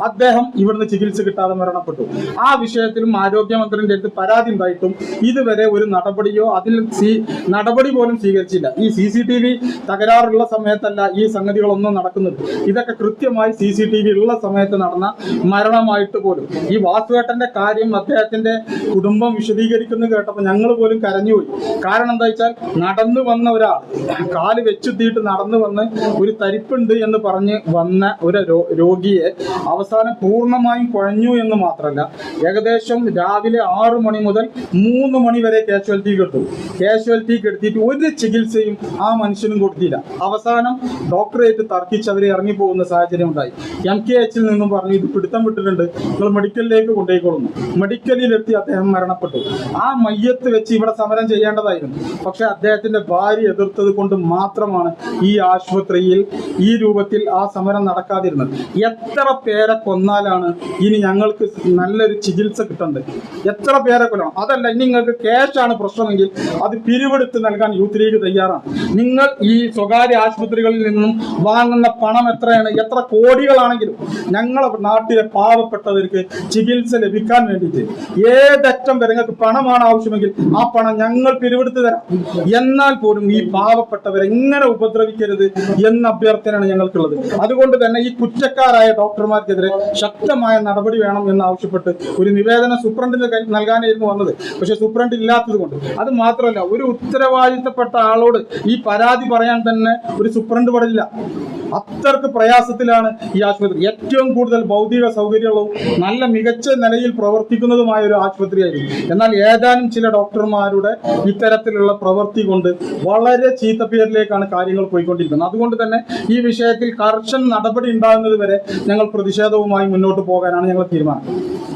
അദ്ദേഹം ഇവിടുന്ന് ചികിത്സ കിട്ടാതെ മരണപ്പെട്ടു. ആ വിഷയത്തിലും ആരോഗ്യമന്ത്രിന്റെ അടുത്ത് പരാതി ഉണ്ടായിട്ടും ഇതുവരെ ഒരു നടപടിയോ നടപടി പോലും സ്വീകരിച്ചില്ല. ഈ CCTV തകരാറുള്ള സമയത്തല്ല ഈ സംഗതികളൊന്നും നടക്കുന്നത്. ഇതൊക്കെ കൃത്യമായി CCTV ഉള്ള സമയത്ത് നടന്ന മരണമായിട്ട് പോലും. ഈ വാസുവേട്ടന്റെ കാര്യം അദ്ദേഹത്തിന്റെ കുടുംബം വിശദീകരിക്കുന്നത് കേട്ടപ്പോൾ ഞങ്ങൾ പോലും കരഞ്ഞുപോയി. കാരണം എന്താ വെച്ചാൽ, നടന്നു വന്ന ഒരാൾ കാല് വെച്ചുത്തിയിട്ട് നടന്നു വന്ന് ഒരു തരിപ്പുണ്ട് എന്ന് പറഞ്ഞ് വന്ന ഒരു രോഗിയെ അവസാനം പൂർണ്ണമായും കുഴഞ്ഞു എന്ന് മാത്രമല്ല, ഏകദേശം രാവിലെ 6 മണി മുതൽ 3 മണി വരെ കാഷ്വാലിറ്റി കെടുത്തിയിട്ട് ഒരു ചികിത്സയും ആ മനുഷ്യനും കൊടുത്തില്ല. അവസാനം ഡോക്ടറേറ്റ് തർക്കിച്ച് അവർ ഇറങ്ങിപ്പോകുന്ന സാഹചര്യം ഉണ്ടായി. MKH നിന്നും പറഞ്ഞു ഇത് പിടുത്തം വിട്ടിട്ടുണ്ട്, നിങ്ങൾ മെഡിക്കലിലേക്ക് കൊണ്ടുപോയിക്കൊള്ളുന്നു. മെഡിക്കലിലെത്തി അദ്ദേഹം മരണപ്പെട്ടു. ആ മയ്യത്ത് വെച്ച് ഇവിടെ സമരം ചെയ്യേണ്ടതായിരുന്നു. പക്ഷെ അദ്ദേഹത്തിന്റെ ഭാര്യ എതിർത്തത് കൊണ്ട് മാത്രമാണ് ഈ ആശുപത്രിയിൽ ഈ രൂപത്തിൽ ആ സമരം നടക്കാതിരുന്നത്. എത്ര പേരെ കൊന്നാലാണ് ഇനി ഞങ്ങൾക്ക് നല്ലൊരു ചികിത്സ കിട്ടേണ്ടത്? എത്ര പേരെ കൊല്ലണം? അതല്ല, ഇനി നിങ്ങൾക്ക് ക്യാഷാണ് പ്രശ്നമെങ്കിൽ അത് പിരിവെടുത്ത് നൽകാൻ യൂത്ത് ലീഗ് തയ്യാറാണ്. നിങ്ങൾ ഈ സ്വകാര്യ ആശുപത്രികളിൽ നിന്നും വാങ്ങുന്ന പണം എത്രയാണ്? എത്ര കോടികളാണെങ്കിലും ഞങ്ങളെ നാട്ടിലെ പാവപ്പെട്ടവർക്ക് ചികിത്സ ലഭിക്കാൻ വേണ്ടിയിട്ട് ഏതറ്റം വരെ നിങ്ങൾക്ക് പണമാണ് ആവശ്യമെങ്കിൽ ആ പണം ഞങ്ങൾ പിരിവെടുത്ത് തരാം. എന്നാൽ പോലും ഈ പാവപ്പെട്ടവരെ എങ്ങനെ ഉപദ്രവിക്കരുത് എന്ന അഭ്യർത്ഥനയാണ് ഞങ്ങൾക്കുള്ളത്. അതുകൊണ്ട് തന്നെ ഈ കുറ്റക്കാരായ ഡോക്ടർമാർക്കെതിരെ ശക്തമായ നടപടി വേണം എന്നാവശ്യപ്പെട്ട് ഒരു നിവേദനം സൂപ്രണ്ടിന് നൽകാനായിരുന്നു വന്നത്. പക്ഷെ സൂപ്രണ്ട് ഇല്ലാത്തത് കൊണ്ട്, അത് മാത്രമല്ല, ഒരു ഉത്തരവാദിത്തപ്പെട്ട ആളോട് ഈ പരാതി പറയാൻ തന്നെ ഒരു സൂപ്രണ്ട് പടില്ല. അത്രക്ക് പ്രയാസത്തിലാണ് ഈ ആശുപത്രി. ഏറ്റവും കൂടുതൽ ഭൗതിക സൗകര്യങ്ങളും നല്ല മികച്ച നിലയിൽ പ്രവർത്തിക്കുന്നതുമായ ഒരു ആശുപത്രിയായിരുന്നു. എന്നാൽ ഏതാനും ചില ഡോക്ടർമാരുടെ ഇത്തരത്തിലുള്ള പ്രവൃത്തി കൊണ്ട് വളരെ ചീത്തപ്പേരിലേക്കാണ് കാര്യങ്ങൾ പോയിക്കൊണ്ടിരിക്കുന്നത്. അതുകൊണ്ട് തന്നെ ഈ വിഷയത്തിൽ കർശന നടപടി ഉണ്ടാകുന്നത് വരെ ഞങ്ങൾ പ്രതിഷേധവുമായി മുന്നോട്ട് പോകാനാണ് ഞങ്ങൾ തീരുമാനം.